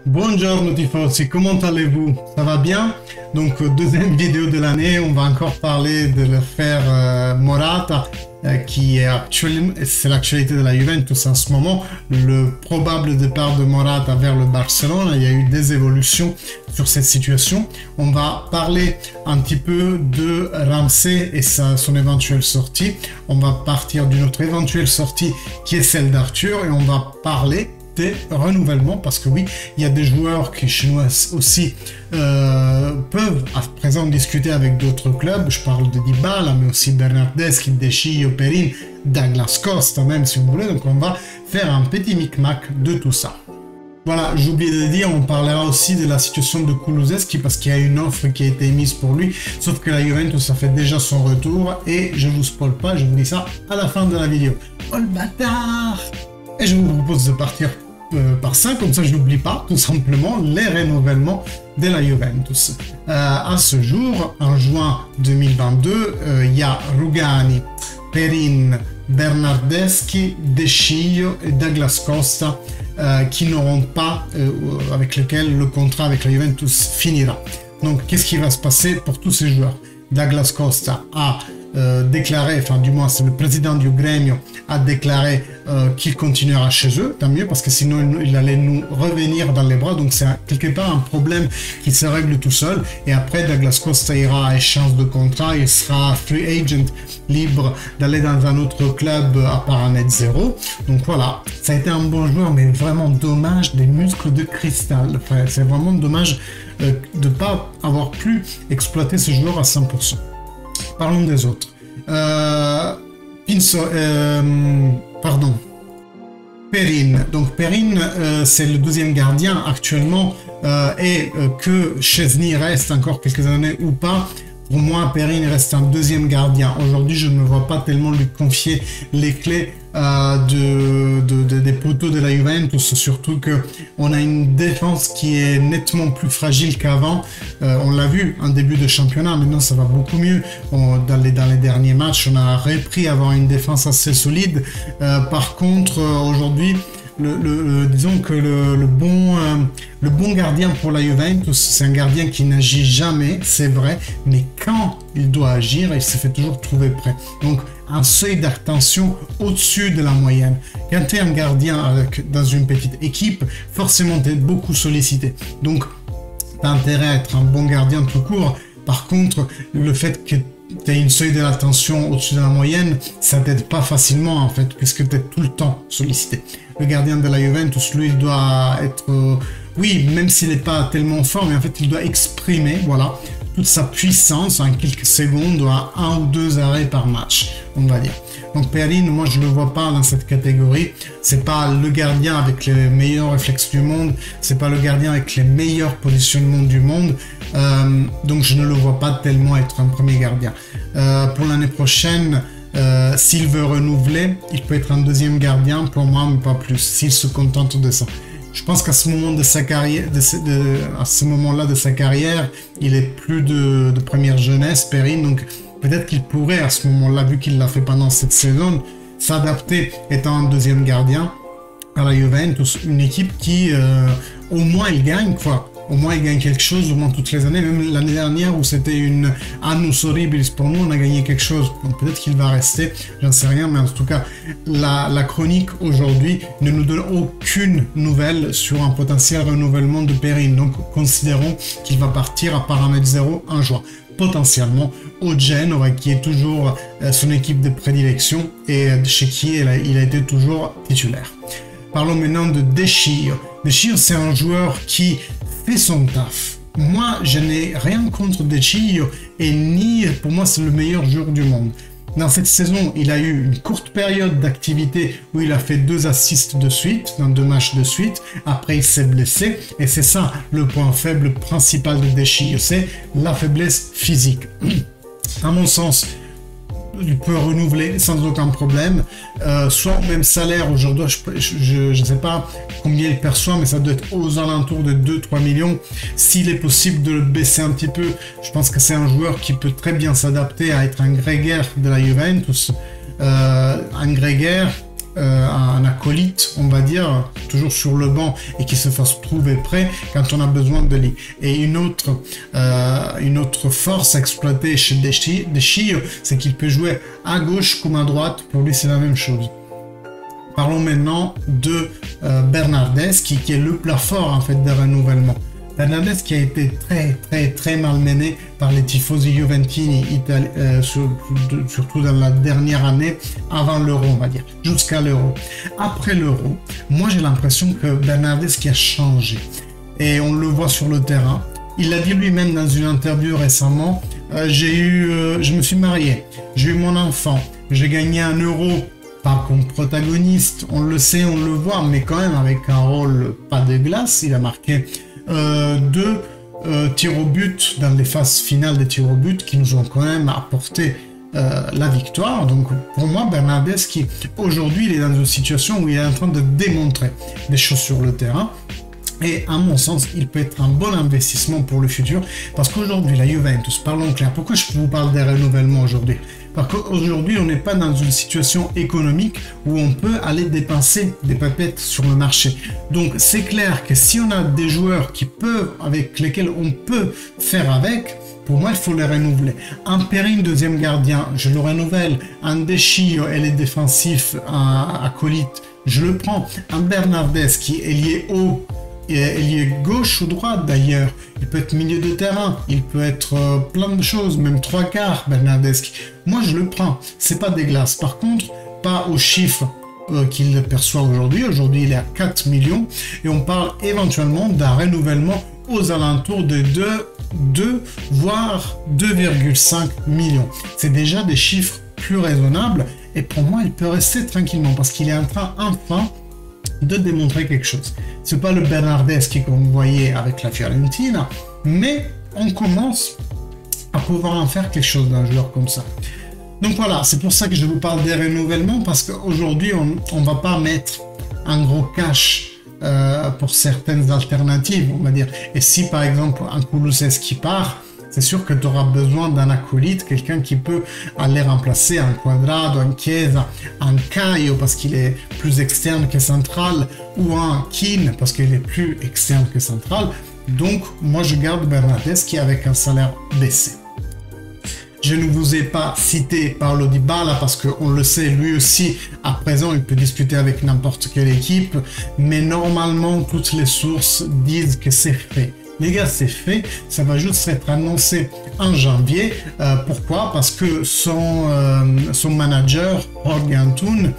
Buongiorno tifosi, comment allez-vous? Ça va bien? Donc deuxième vidéo de l'année, on va encore parler de l'affaire Morata qui est actuellement, c'est l'actualité de la Juventus en ce moment, le probable départ de Morata vers le Barcelone. Il y a eu des évolutions sur cette situation. On va parler un petit peu de Ramsey et son éventuelle sortie. On va partir d'une autre éventuelle sortie qui est celle d'Arthur et on va parler des renouvellements parce que oui, il y a des joueurs qui chez nous aussi peuvent à présent discuter avec d'autres clubs. Je parle de Dybala, mais aussi Bernardeschi, De Sciglio, Perin, Douglas Costa même si vous voulez. Donc on va faire un petit micmac de tout ça. Voilà, j'ai oublié de dire, on parlera aussi de la situation de Kulusevski parce qu'il y a une offre qui a été émise pour lui, sauf que la Juventus a fait déjà son retour et je vous spoil pas, je vous dis ça à la fin de la vidéo. Oh le bâtard! Et je vous propose de partir par ça, comme ça je n'oublie pas tout simplement les renouvellements de la Juventus. À ce jour, en juin 2022, il y a Rugani, Perin, Bernardeschi, De Sciglio et Douglas Costa qui n'auront pas, avec lesquels le contrat avec la Juventus finira. Donc qu'est-ce qui va se passer pour tous ces joueurs? Douglas Costa a déclaré, enfin du moins c'est le président du Grêmio a déclaré qu'il continuera chez eux, tant mieux parce que sinon il allait nous revenir dans les bras, donc c'est quelque part un problème qui se règle tout seul. Et après Douglas Costa ira à échéance de contrat, il sera free agent, libre d'aller dans un autre club à part un net zéro. Donc voilà, ça a été un bon joueur mais vraiment dommage des muscles de cristal, enfin, c'est vraiment dommage de ne pas avoir pu exploiter ce joueur à 100%. Parlons des autres. Perin. Donc Perin, c'est le deuxième gardien actuellement et que Szczesny reste encore quelques années ou pas. Pour moi, Perin reste un deuxième gardien. Aujourd'hui, je ne me vois pas tellement lui confier les clés des poteaux de la Juventus, surtout qu'on a une défense qui est nettement plus fragile qu'avant. On l'a vu en début de championnat, maintenant ça va beaucoup mieux. Dans les derniers matchs, on a repris à avoir une défense assez solide. Par contre, aujourd'hui, disons que le bon gardien pour la Juventus, c'est un gardien qui n'agit jamais, c'est vrai, mais quand il doit agir, il se fait toujours trouver prêt. Donc, un seuil d'attention au-dessus de la moyenne. Quand tu es un gardien dans une petite équipe, forcément tu es beaucoup sollicité. Donc, tu as intérêt à être un bon gardien tout court. Par contre, le fait que tu as une seuil de l'attention au-dessus de la moyenne, ça t'aide pas facilement en fait, puisque tu es tout le temps sollicité. Le gardien de la Juventus, lui, il doit être... oui, même s'il n'est pas tellement fort, mais en fait, il doit exprimer, voilà, toute sa puissance en quelques secondes, à 1 ou 2 arrêts par match, on va dire. Donc Perin, moi je le vois pas dans cette catégorie. C'est pas le gardien avec les meilleurs réflexes du monde, c'est pas le gardien avec les meilleurs positionnements du monde. Donc je ne le vois pas tellement être un premier gardien. Pour l'année prochaine, s'il veut renouveler, il peut être un deuxième gardien pour moi, mais pas plus. S'il se contente de ça. Je pense qu'à ce moment de sa carrière, à ce moment-là de sa carrière, il est plus de première jeunesse, Perin, donc peut-être qu'il pourrait à ce moment-là, vu qu'il l'a fait pendant cette saison, s'adapter étant un deuxième gardien à la Juventus, une équipe qui, au moins, il gagne quoi. Au moins, il gagne quelque chose, au moins toutes les années. Même l'année dernière, où c'était une annus horribilis pour nous, on a gagné quelque chose. Donc peut-être qu'il va rester, j'en sais rien. Mais en tout cas, la chronique aujourd'hui ne nous donne aucune nouvelle sur un potentiel renouvellement de Perin. Donc considérons qu'il va partir à paramètre 0 en juin. Potentiellement au Genoa, qui est toujours son équipe de prédilection et chez qui il a été toujours titulaire. Parlons maintenant de De Sciglio. De Sciglio, c'est un joueur qui fait son taf. Moi, je n'ai rien contre De Sciglio et ni pour moi c'est le meilleur joueur du monde. Dans cette saison, il a eu une courte période d'activité où il a fait 2 assists de suite, dans 2 matchs de suite. Après, il s'est blessé et c'est ça le point faible principal de De Sciglio, c'est la faiblesse physique. À mon sens, il peut renouveler sans aucun problème, soit au même salaire aujourd'hui, je ne sais pas combien il perçoit, mais ça doit être aux alentours de 2-3 millions. S'il est possible de le baisser un petit peu, je pense que c'est un joueur qui peut très bien s'adapter à être un grégaire de la Juventus. Un grégaire, un acolyte, on va dire, toujours sur le banc et qui se fasse trouver prêt quand on a besoin de lui. Et une autre force à exploiter chez Deschio, c'est qu'il peut jouer à gauche comme à droite. Pour lui, c'est la même chose. Parlons maintenant de Bernardeschi, qui est le plat fort en fait de renouvellement. Bernardeschi qui a été très malmené par les tifosi juventini, surtout dans la dernière année avant l'Euro, on va dire, jusqu'à l'Euro. Après l'Euro, moi j'ai l'impression que Bernardeschi a changé. Et on le voit sur le terrain. Il l'a dit lui-même dans une interview récemment, je me suis marié, j'ai eu mon enfant, j'ai gagné un Euro, pas comme protagoniste, on le sait, on le voit, mais quand même avec un rôle pas de glace. Il a marqué 2 tirs au but dans les phases finales des tirs au but qui nous ont quand même apporté la victoire. Donc pour moi, Bernardeschi, aujourd'hui, il est dans une situation où il est en train de démontrer des choses sur le terrain. Et à mon sens, il peut être un bon investissement pour le futur. Parce qu'aujourd'hui, la Juventus, parlons clair, pourquoi je vous parle des renouvellements aujourd'hui? Parce qu'aujourd'hui, on n'est pas dans une situation économique où on peut aller dépenser des papettes sur le marché. Donc c'est clair que si on a des joueurs avec lesquels on peut faire avec, pour moi, il faut les renouveler. Un Perin, deuxième gardien, je le renouvelle. Un Deschio, elle est défensif, un acolyte, je le prends. Un Bernardeschi, ailier haut, ailier gauche ou droite d'ailleurs. Il peut être milieu de terrain, il peut être plein de choses, même 3/4 Bernardeschi. Moi je le prends, c'est pas des glaces. Par contre, pas aux chiffres qu'il perçoit aujourd'hui. Aujourd'hui il est à 4 millions et on parle éventuellement d'un renouvellement aux alentours de 2 voire 2,5 millions. C'est déjà des chiffres plus raisonnables et pour moi il peut rester tranquillement parce qu'il est en train enfin de démontrer quelque chose. C'est pas le Bernardeschi que vous voyez avec la Fiorentina, mais on commence à pouvoir en faire quelque chose d'un joueur comme ça. Donc voilà, c'est pour ça que je vous parle des renouvellements, parce qu'aujourd'hui on va pas mettre un gros cash pour certaines alternatives, on va dire. Et si par exemple un Kulusevski part, c'est sûr que tu auras besoin d'un acolyte, quelqu'un qui peut aller remplacer un Cuadrado, un Chiesa, un Caio parce qu'il est plus externe que central, ou un Keane parce qu'il est plus externe que central. Donc moi je garde Bernardeschi avec un salaire baissé. Je ne vous ai pas cité Paulo Dybala parce qu'on le sait, lui aussi, à présent, il peut discuter avec n'importe quelle équipe, mais normalement, toutes les sources disent que c'est fait. Les gars, c'est fait, ça va juste être annoncé en janvier. Pourquoi? Parce que son manager, Jorge Antun,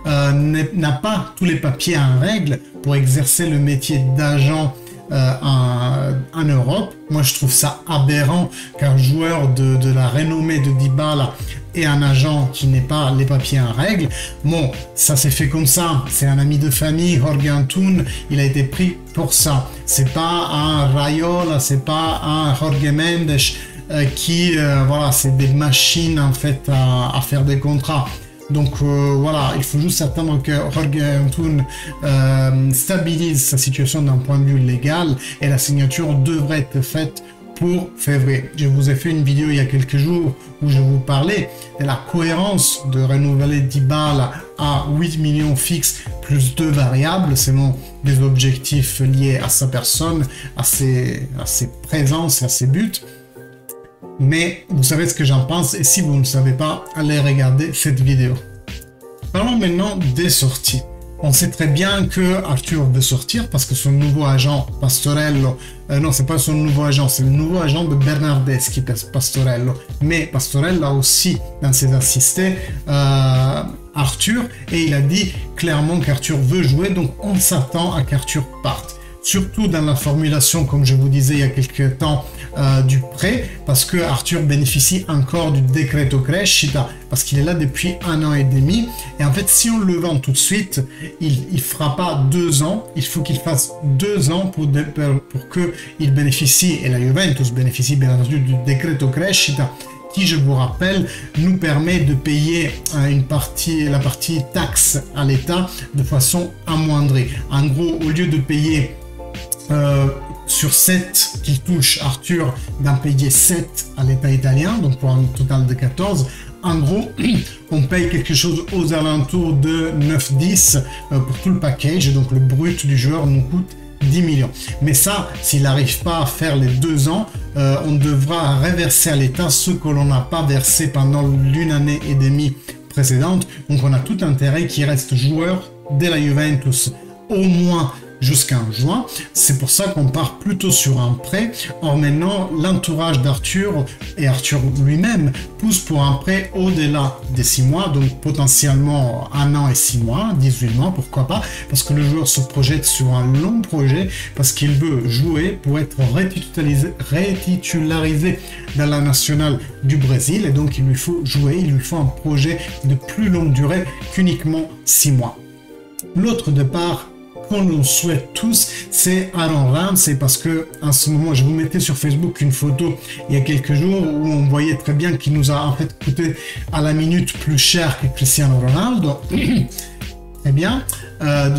n'a pas tous les papiers en règle pour exercer le métier d'agent en Europe. Moi je trouve ça aberrant qu'un joueur de la renommée de Dybala ait un agent qui n'ait pas les papiers en règle. Bon, ça s'est fait comme ça, c'est un ami de famille, Jorge Antun, il a été pris pour ça. C'est pas un Raiola, c'est pas un Jorge Mendes voilà, c'est des machines en fait à faire des contrats. Donc voilà, il faut juste attendre que Jorge Antun stabilise sa situation d'un point de vue légal et la signature devrait être faite pour février. Je vous ai fait une vidéo il y a quelques jours où je vous parlais de la cohérence de renouveler Dybala à 8 millions fixes plus 2 variables selon des objectifs liés à sa personne, à ses présences et à ses buts. Mais vous savez ce que j'en pense, et si vous ne savez pas, allez regarder cette vidéo. Parlons maintenant des sorties. On sait très bien que Arthur veut sortir parce que son nouveau agent Pastorello, non c'est pas son nouveau agent, c'est le nouveau agent de Bernardeschi, Pastorello. Mais Pastorello a aussi dans ses assistés Arthur, et il a dit clairement qu'Arthur veut jouer, donc on s'attend à qu'Arthur parte. Surtout dans la formulation, comme je vous disais il y a quelques temps, du prêt, parce que Arthur bénéficie encore du decreto crescita, parce qu'il est là depuis 1 an et demi, et en fait si on le vend tout de suite, il fera pas 2 ans, il faut qu'il fasse 2 ans pour qu'il bénéficie, et la Juventus bénéficie bien entendu du decreto crescita, qui, je vous rappelle, nous permet de payer la partie taxe à l'État de façon amoindrie. En gros, au lieu de payer sur 7 qu'il touche Arthur, d'en payer 7 à l'État italien, donc pour un total de 14, En gros, on paye quelque chose aux alentours de 9-10 pour tout le package, donc le brut du joueur nous coûte 10 millions. Mais ça, s'il n'arrive pas à faire les 2 ans, on devra reverser à l'État ce que l'on n'a pas versé pendant l'1 année et demie précédente. Donc on a tout intérêt qu'il reste joueur de la Juventus au moins jusqu'en juin. C'est pour ça qu'on part plutôt sur un prêt. Or maintenant, l'entourage d'Arthur et Arthur lui-même pousse pour un prêt au-delà des 6 mois, donc potentiellement 1 an et 6 mois, 18 mois, pourquoi pas, parce que le joueur se projette sur un long projet, parce qu'il veut jouer pour être rétitularisé dans la nationale du Brésil, et donc il lui faut jouer, il lui faut un projet de plus longue durée qu'uniquement 6 mois. L'autre départ qu'on nous souhaite tous, c'est Aaron Ramsey, parce que en ce moment, je vous mettais sur Facebook une photo il y a quelques jours où on voyait très bien qu'il nous a en fait coûté à la minute plus cher que Cristiano Ronaldo. Eh bien,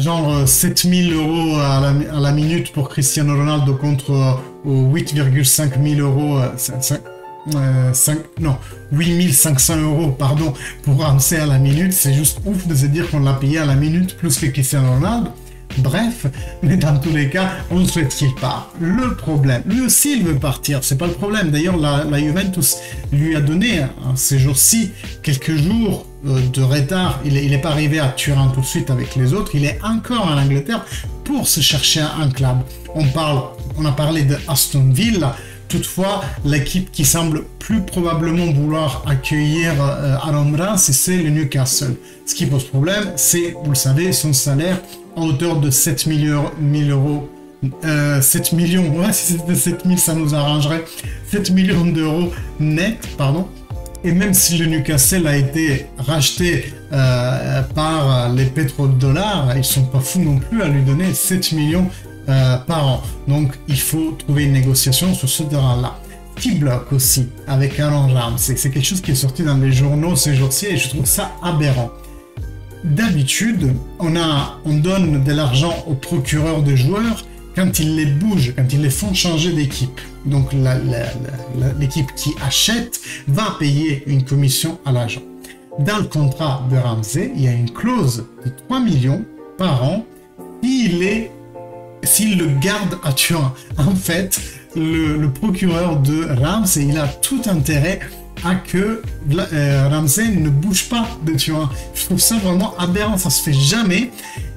genre 7000 € à la minute pour Cristiano Ronaldo contre 8,5 000 €, 8500 € pardon, pour Ramsey à la minute. C'est juste ouf de se dire qu'on l'a payé à la minute plus que Cristiano Ronaldo. Bref, mais dans tous les cas, on souhaite qu'il parte. Le problème, lui aussi il veut partir, c'est pas le problème. D'ailleurs, la Juventus lui a donné ces jours-ci quelques jours de retard. Il n'est pas arrivé à Turin tout de suite avec les autres, il est encore en Angleterre pour se chercher un club. On a parlé de Aston Villa. Toutefois, l'équipe qui semble plus probablement vouloir accueillir Aaron Ramsey, c'est le Newcastle. Ce qui pose problème, c'est, vous le savez, son salaire à hauteur de 7 millions, 7 millions, ouais, si c'était 7 000, ça nous arrangerait, 7 millions d'euros net, pardon. Et même si le Newcastle a été racheté par les pétrodollars, ils sont pas fous non plus à lui donner 7 millions par an. Donc il faut trouver une négociation sur ce terrain-là. Qui bloque aussi avec Aaron Ramsey, c'est quelque chose qui est sorti dans les journaux ces jours-ci et je trouve ça aberrant. D'habitude, on donne de l'argent aux procureurs de joueurs quand ils les bougent, quand ils les font changer d'équipe. Donc l'équipe qui achète va payer une commission à l'agent. Dans le contrat de Ramsey, il y a une clause de 3 millions par an s'il le garde à Turin. En fait, le procureur de Ramsey, il a tout intérêt à que Ramsey ne bouge pas de Turin. Je trouve ça vraiment aberrant, ça se fait jamais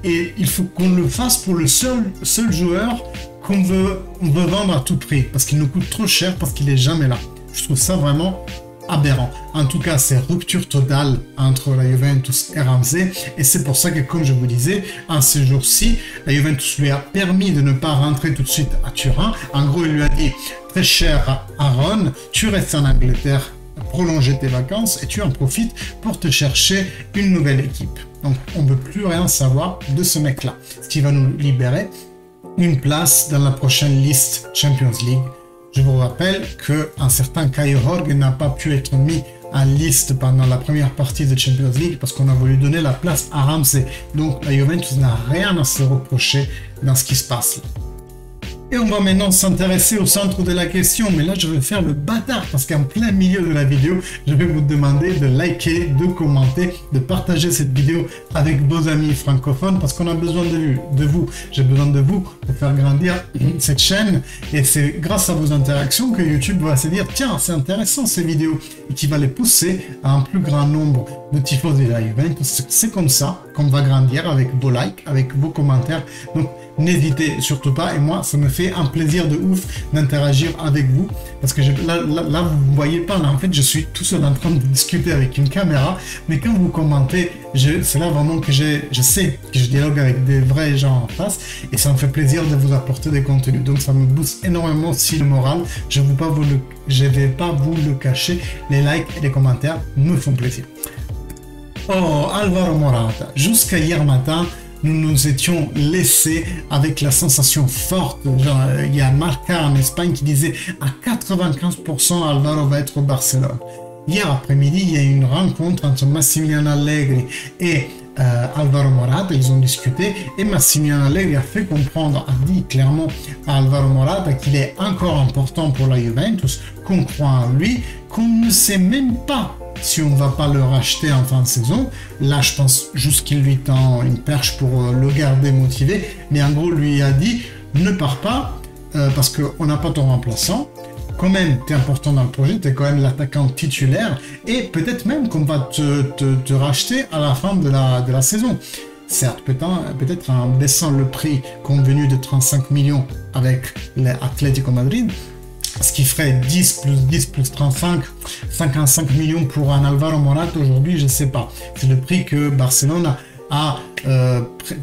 et il faut qu'on le fasse pour le seul joueur qu'on veut vendre à tout prix parce qu'il nous coûte trop cher, parce qu'il est jamais là. Je trouve ça vraiment aberrant. En tout cas, c'est rupture totale entre la Juventus et Ramsey et c'est pour ça que, comme je vous disais, en ces jours-ci, la Juventus lui a permis de ne pas rentrer tout de suite à Turin. En gros, il lui a dit, très cher Aaron, tu restes en Angleterre, prolonger tes vacances et tu en profites pour te chercher une nouvelle équipe. Donc on ne veut plus rien savoir de ce mec-là, ce qui va nous libérer une place dans la prochaine liste Champions League. Je vous rappelle qu'un certain Kai Jorge n'a pas pu être mis en liste pendant la première partie de Champions League parce qu'on a voulu donner la place à Ramsey. Donc la Juventus n'a rien à se reprocher dans ce qui se passe là. Et on va maintenant s'intéresser au centre de la question, mais là je vais faire le bâtard parce qu'en plein milieu de la vidéo, je vais vous demander de liker, de commenter, de partager cette vidéo avec vos amis francophones parce qu'on a besoin de vous. J'ai besoin de vous pour faire grandir cette chaîne et c'est grâce à vos interactions que YouTube va se dire tiens, c'est intéressant ces vidéos et qui va les pousser à un plus grand nombre de tifos de la Juventus. C'est comme ça qu'on va grandir avec vos likes, avec vos commentaires. Donc n'hésitez surtout pas et moi ça me fait un plaisir de ouf d'interagir avec vous parce que là vous ne voyez pas, là en fait je suis tout seul en train de discuter avec une caméra, mais quand vous commentez c'est là vraiment que je sais que je dialogue avec des vrais gens en face et ça me fait plaisir de vous apporter des contenus, donc ça me booste énormément aussi le moral. Je ne vais pas vous le cacher, les likes et les commentaires me font plaisir. Oh, Alvaro Morata, jusqu'à hier matin nous nous étions laissés avec la sensation forte. Genre, il y a Marca en Espagne qui disait à 95% Alvaro va être au Barcelone. Hier après-midi, il y a eu une rencontre entre Massimiliano Allegri et Alvaro Morata. Ils ont discuté et Massimiliano Allegri a fait comprendre, a dit clairement à Alvaro Morata qu'il est encore important pour la Juventus, qu'on croit en lui, qu'on ne sait même pas si on ne va pas le racheter en fin de saison. Là, je pense juste qu'il lui tend une perche pour le garder motivé. Mais en gros, lui a dit, ne pars pas parce qu'on n'a pas ton remplaçant. Quand même, tu es important dans le projet, tu es quand même l'attaquant titulaire et peut-être même qu'on va te racheter à la fin de la saison. Certes, peut-être en baissant le prix convenu de 35 millions avec l'Atlético Madrid, ce qui ferait 10 plus 10 plus 35, 55 millions pour un Alvaro Morata aujourd'hui, je ne sais pas. C'est le prix que Barcelone a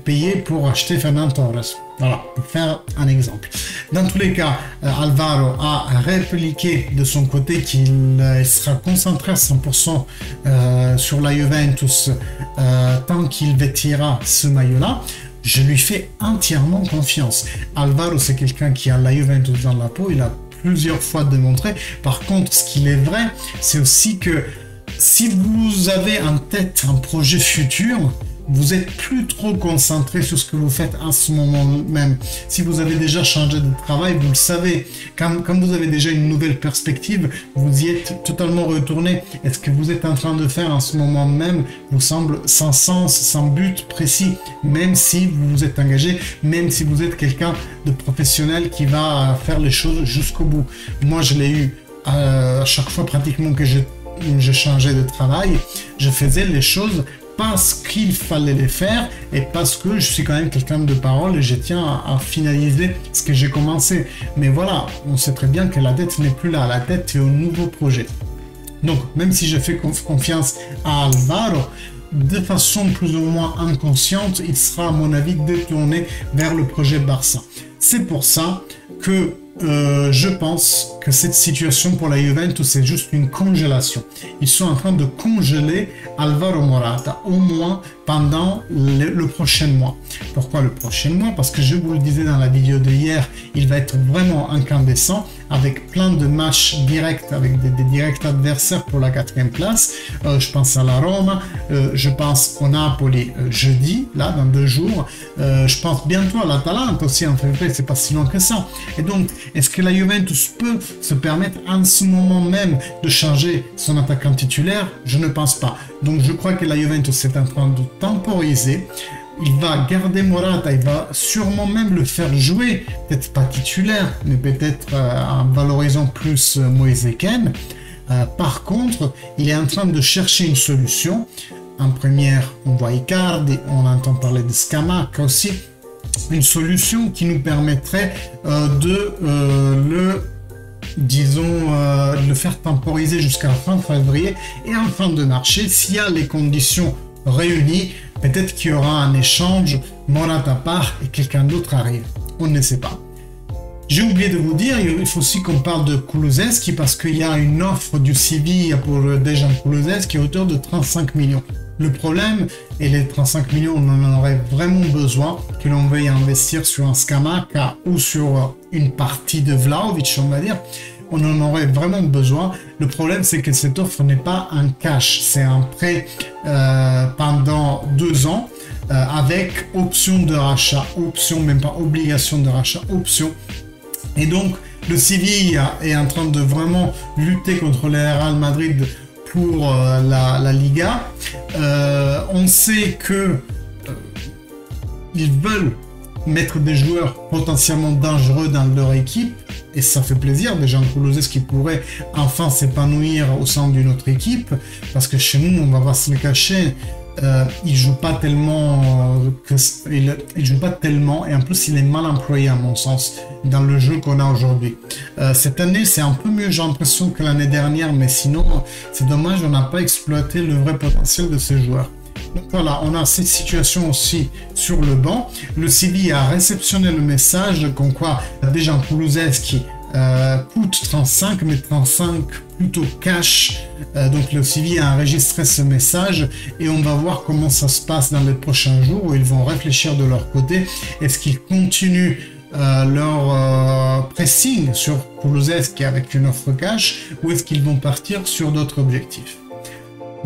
payé pour acheter Fernando Torres. Voilà, pour faire un exemple. Dans tous les cas, Alvaro a répliqué de son côté qu'il sera concentré à 100% sur la Juventus tant qu'il vêtira ce maillot-là. Je lui fais entièrement confiance. Alvaro, c'est quelqu'un qui a la Juventus dans la peau, il a plusieurs fois démontré. Par contre, ce qu'il est vrai, c'est aussi que si vous avez en tête un projet futur, vous êtes plus trop concentré sur ce que vous faites en ce moment même. Si vous avez déjà changé de travail, vous le savez. Quand vous avez déjà une nouvelle perspective, vous y êtes totalement retourné. Et ce que vous êtes en train de faire en ce moment même vous semble sans sens, sans but précis, même si vous vous êtes engagé, même si vous êtes quelqu'un de professionnel qui va faire les choses jusqu'au bout. Moi, je l'ai eu à chaque fois pratiquement que je changeais de travail, je faisais les choses parce qu'il fallait les faire et parce que je suis quand même quelqu'un de parole et je tiens à finaliser ce que j'ai commencé. Mais voilà, on sait très bien que la dette n'est plus là, la dette est au nouveau projet. Donc, même si je fais confiance à Alvaro, de façon plus ou moins inconsciente, il sera à mon avis détourné vers le projet Barça. C'est pour ça que je pense que cette situation pour la Juventus, c'est juste une congélation. Ils sont en train de congeler Alvaro Morata, au moins pendant le prochain mois. Pourquoi le prochain mois? Parce que je vous le disais dans la vidéo de hier, il va être vraiment incandescent, avec plein de matchs directs, avec des directs adversaires pour la 4e place. Je pense à la Roma, je pense au Napoli jeudi, là, dans 2 jours. Je pense bientôt à l'Atalanta aussi en février, c'est pas si loin que ça. Et donc, est-ce que la Juventus peut se permettre en ce moment même de changer son attaquant titulaire? Je ne pense pas. Donc je crois que la Juventus est en train de temporiser. Il va garder Morata, il va sûrement même le faire jouer, peut-être pas titulaire, mais peut-être en valorisant plus Moïse Kean. Par contre, il est en train de chercher une solution. En première, on voit Icardi, on entend parler de Scamacca aussi. Une solution qui nous permettrait de le faire temporiser jusqu'à la fin février et en fin de marché, s'il y a les conditions réunies, peut-être qu'il y aura un échange, Morata part et quelqu'un d'autre arrive. On ne sait pas. J'ai oublié de vous dire, il faut aussi qu'on parle de Kulusevski parce qu'il y a une offre du Séville pour Dejan Kulusevski qui est à hauteur de 35 millions. Le problème, et les 35 millions, on en aurait vraiment besoin, que l'on veuille investir sur un Scamacca ou sur une partie de Vlahovic, on va dire, on en aurait vraiment besoin. Le problème, c'est que cette offre n'est pas un cash, c'est un prêt pendant 2 ans avec option de rachat, option, même pas obligation de rachat, option. Et donc, le Séville est en train de vraiment lutter contre le Real Madrid pour la Liga. On sait que ils veulent mettre des joueurs potentiellement dangereux dans leur équipe et ça fait plaisir. Déjà, Kulusevski qui pourrait enfin s'épanouir au sein d'une autre équipe parce que chez nous, on va pas se le cacher, il joue pas tellement il joue pas tellement et en plus il est mal employé à mon sens dans le jeu qu'on a aujourd'hui. Cette année c'est un peu mieux, j'ai l'impression, que l'année dernière, mais sinon c'est dommage, on n'a pas exploité le vrai potentiel de ces joueurs. Donc voilà, on a cette situation aussi sur le banc. Le Séville a réceptionné le message comme quoi déjà Kulusevski coûte 35, mais 35 plutôt cash. Donc le Séville a enregistré ce message et on va voir comment ça se passe dans les prochains jours où ils vont réfléchir de leur côté. Est-ce qu'ils continuent leur pressing sur Kulusevski avec une offre cash ou est-ce qu'ils vont partir sur d'autres objectifs?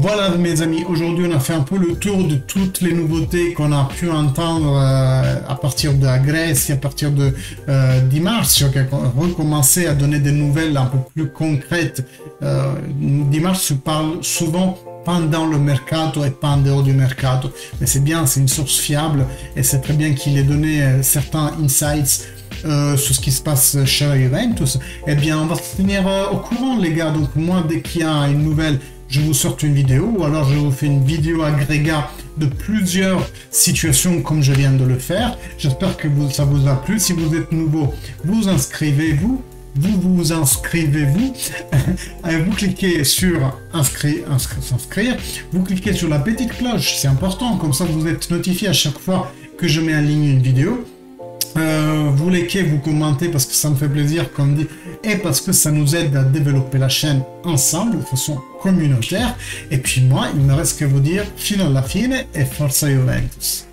Voilà mes amis, aujourd'hui on a fait un peu le tour de toutes les nouveautés qu'on a pu entendre à partir de la Grèce et à partir de Dimarzio qui a recommencé à donner des nouvelles un peu plus concrètes. Dimarzio parle souvent pendant le mercato et pas en dehors du mercato, mais c'est bien, c'est une source fiable et c'est très bien qu'il ait donné certains insights sur ce qui se passe chez la Juventus. Eh bien on va se tenir au courant les gars, donc moi dès qu'il y a une nouvelle je vous sors une vidéo, ou alors je vous fais une vidéo agrégat de plusieurs situations comme je viens de le faire. J'espère que ça vous a plu. Si vous êtes nouveau, vous inscrivez-vous. Vous inscrivez-vous. Vous cliquez sur s'inscrire. Vous cliquez sur la petite cloche, c'est important. Comme ça, vous êtes notifié à chaque fois que je mets en ligne une vidéo. Vous likez, vous commentez parce que ça me fait plaisir comme dit et parce que ça nous aide à développer la chaîne ensemble de façon communautaire. Et puis moi il me reste que vous dire fino alla fine et forza Juventus.